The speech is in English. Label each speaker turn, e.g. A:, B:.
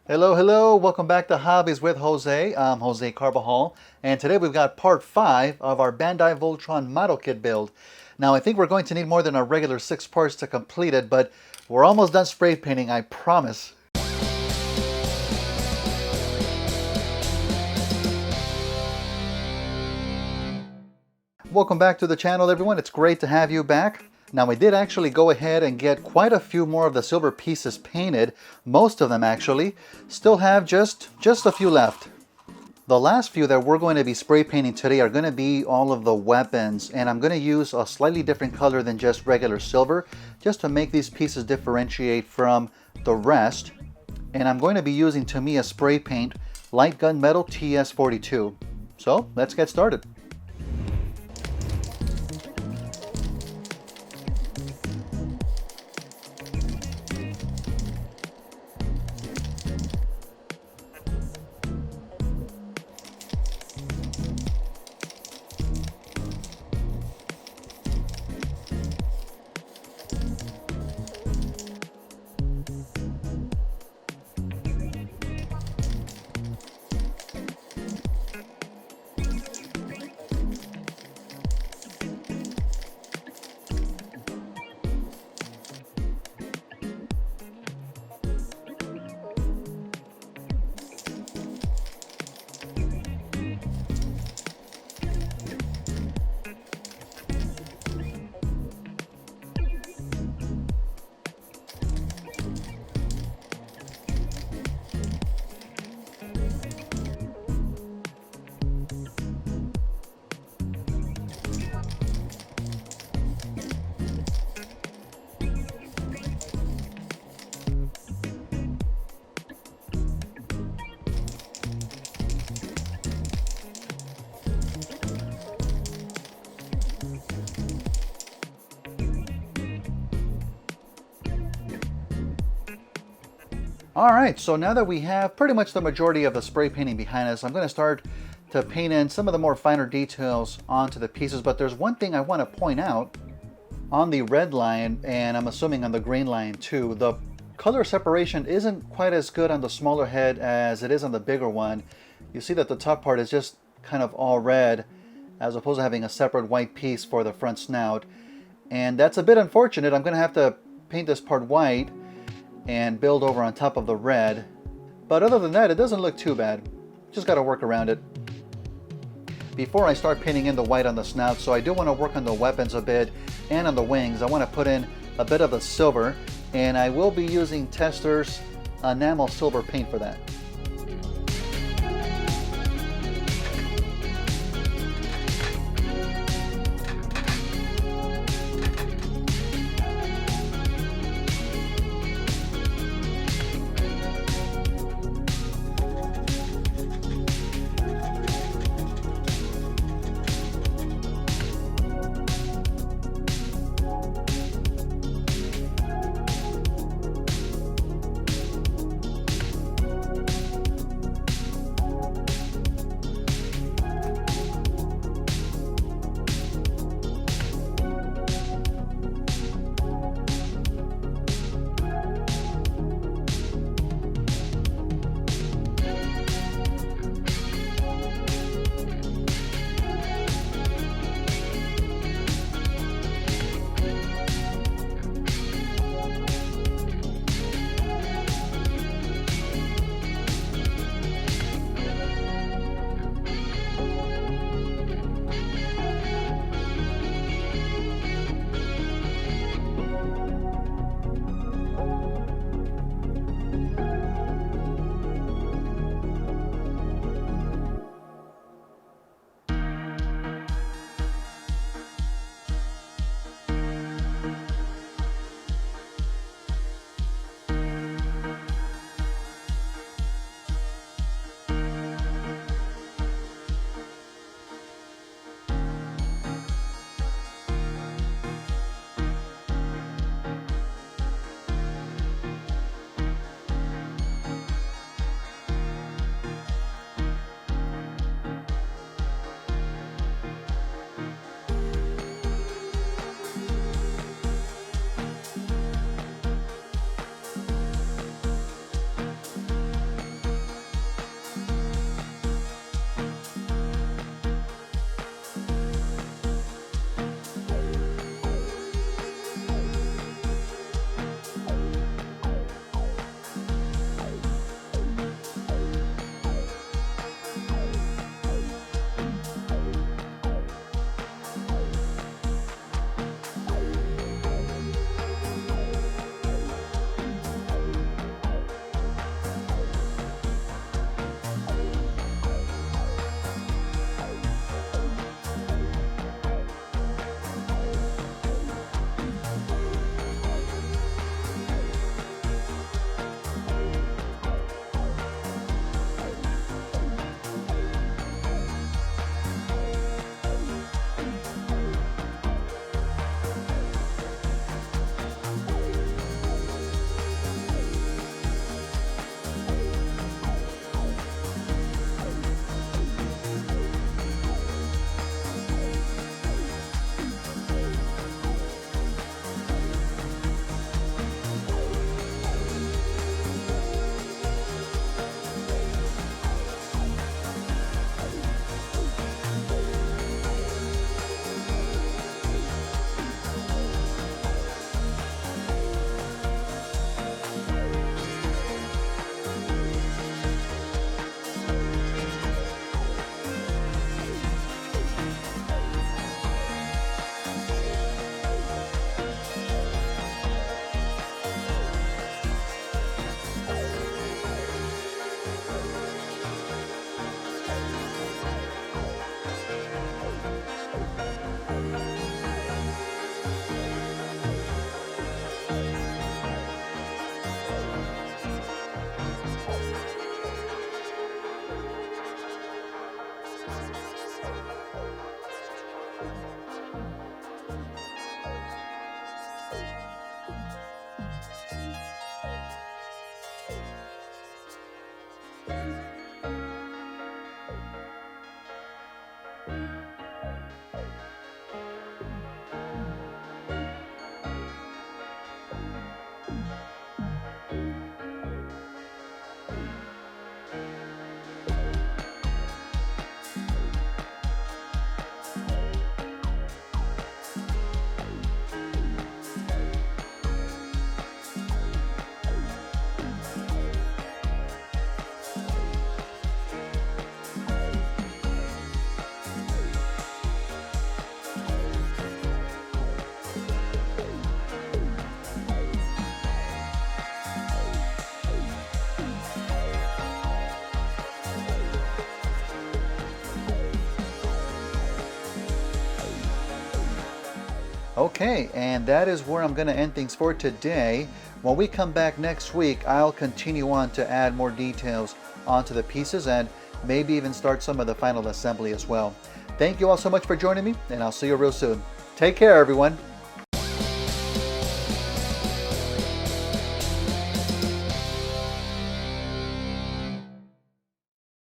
A: Hello, hello. Welcome back to Hobbies with Jose. I'm Jose Carbajal, and today we've got part 5 of our Bandai Voltron model kit build. Now, I think we're going to need more than our regular 6 parts to complete it, but we're almost done spray painting, I promise. Welcome back to the channel, everyone. It's great to have you back. Now, I did actually go ahead and get quite a few more of the silver pieces painted, most of them actually. Still have just a few left. The last few that we're going to be spray painting today are going to be all of the weapons, and I'm going to use a slightly different color than just regular silver, just to make these pieces differentiate from the rest. And I'm going to be using Tamiya spray paint, light gunmetal TS42. So, let's get started. Alright, so now that we have pretty much the majority of the spray painting behind us, I'm going to start to paint in some of the more finer details onto the pieces, but there's one thing I want to point out on the red line, and I'm assuming on the green line too. The color separation isn't quite as good on the smaller head as it is on the bigger one. You see that the top part is just kind of all red, as opposed to having a separate white piece for the front snout. And that's a bit unfortunate. I'm going to have to paint this part white and build over on top of the red. But other than that, it doesn't look too bad. Just got to work around it. Before I start painting in the white on the snout, so I do want to work on the weapons a bit and on the wings. I want to put in a bit of the silver, and I will be using Tester's enamel silver paint for that. Okay, and that is where I'm going to end things for today. When we come back next week, I'll continue on to add more details onto the pieces and maybe even start some of the final assembly as well. Thank you all so much for joining me, and I'll see you real soon. Take care, everyone.